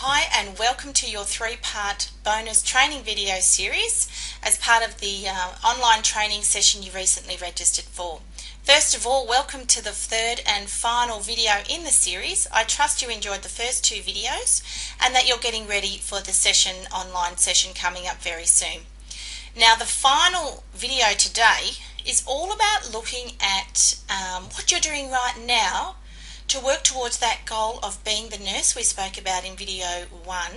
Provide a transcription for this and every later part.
Hi and welcome to your three-part bonus training video series as part of the online training session you recently registered for. First of all, welcome to the third and final video in the series. I trust you enjoyed the first two videos and that you're getting ready for the online session coming up very soon. Now the final video today is all about looking at what you're doing right now to work towards that goal of being the nurse we spoke about in video 1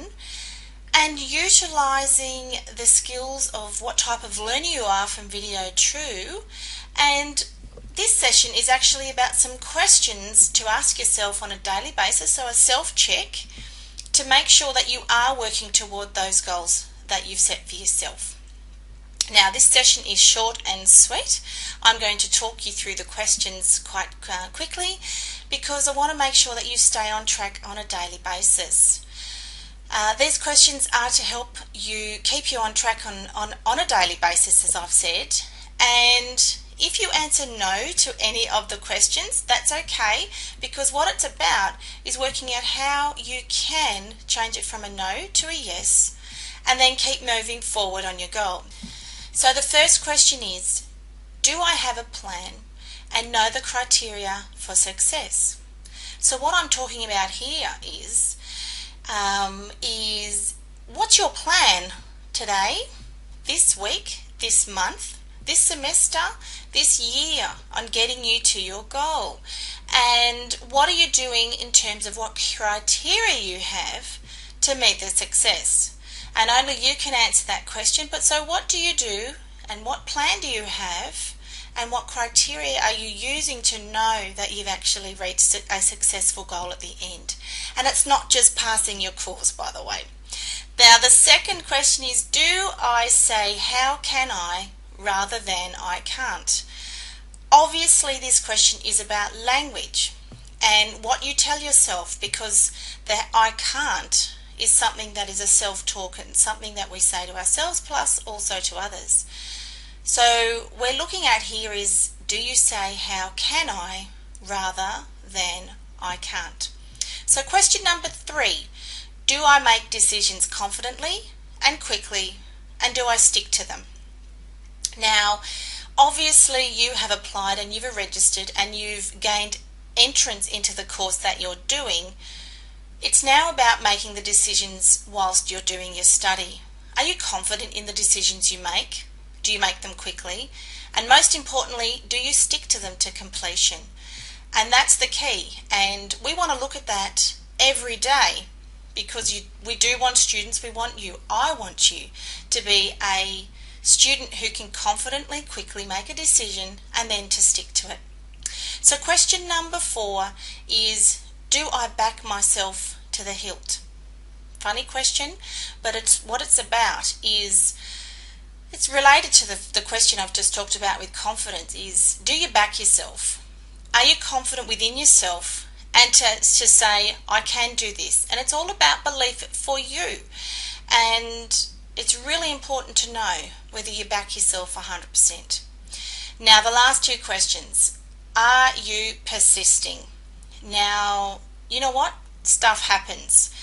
and utilising the skills of what type of learner you are from video 2. And this session is actually about some questions to ask yourself on a daily basis, so a self-check to make sure that you are working toward those goals that you've set for yourself. Now this session is short and sweet. I'm going to talk you through the questions quite quickly because I want to make sure that you stay on track on a daily basis. These questions are to help you keep you on track on a daily basis, as I've said, and if you answer no to any of the questions, that's okay, because what it's about is working out how you can change it from a no to a yes and then keep moving forward on your goal. So the first question is, do I have a plan and know the criteria for success? So what I'm talking about here is what's your plan today, this week, this month, this semester, this year on getting you to your goal? And what are you doing in terms of what criteria you have to meet the success? And only you can answer that question, but so what do you do and what plan do you have and what criteria are you using to know that you've actually reached a successful goal at the end? And it's not just passing your course, by the way. Now the second question is, do I say how can I rather than I can't? Obviously this question is about language and what you tell yourself, because that I can't is something that is a self-talk and something that we say to ourselves plus also to others. So we're looking at here is, do you say how can I rather than I can't? So question number 3, do I make decisions confidently and quickly, and do I stick to them? Now obviously you have applied and you've registered and you've gained entrance into the course that you're doing. It's now about making the decisions whilst you're doing your study. Are you confident in the decisions you make? Do you make them quickly? And most importantly, do you stick to them to completion? And that's the key. And we want to look at that every day, because we do want students, I want you to be a student who can confidently, quickly make a decision and then to stick to it. So question number 4 is, do I back myself to the hilt? Funny question, but what it's about is, it's related to the question I've just talked about with confidence, is do you back yourself? Are you confident within yourself and to say I can do this? And it's all about belief for you, and it's really important to know whether you back yourself 100%. Now the last two questions, are you persisting? Now, you know what? Stuff happens.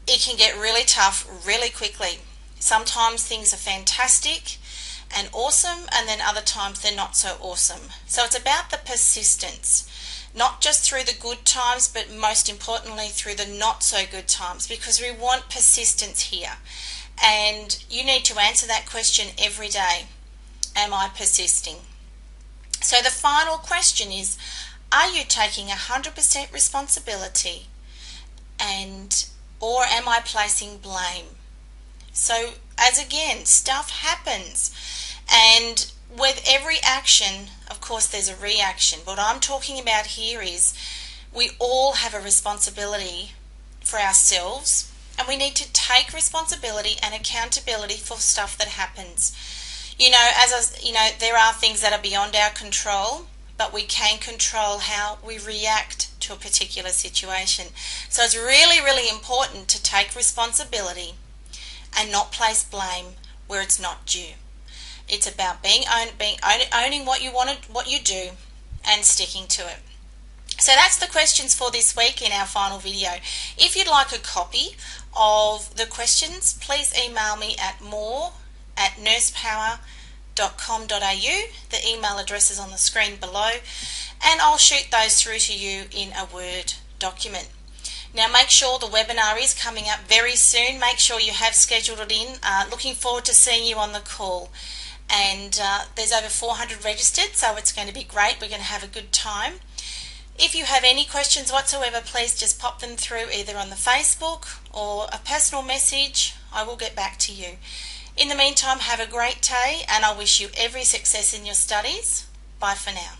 It can get really tough really quickly. Sometimes things are fantastic and awesome, and then other times they're not so awesome. So it's about the persistence, not just through the good times, but most importantly through the not so good times, because we want persistence here. And you need to answer that question every day. Am I persisting? So the final question is, are you taking 100% responsibility, or am I placing blame? So as again, stuff happens, and with every action, of course, there's a reaction. What I'm talking about here is we all have a responsibility for ourselves, and we need to take responsibility and accountability for stuff that happens. There are things that are beyond our control, but we can control how we react to a particular situation. So it's really, really important to take responsibility and not place blame where it's not due. It's about owning what you do and sticking to it. So that's the questions for this week in our final video. If you'd like a copy of the questions, please email me at more@nursepower.com.au. The email address is on the screen below, and I'll shoot those through to you in a Word document. Now make sure the webinar is coming up very soon. Make sure you have scheduled it in. Looking forward to seeing you on the call. And there's over 400 registered, so it's going to be great. We're going to have a good time. If you have any questions whatsoever, please just pop them through either on the Facebook or a personal message. I will get back to you. In the meantime, have a great day, and I wish you every success in your studies. Bye for now.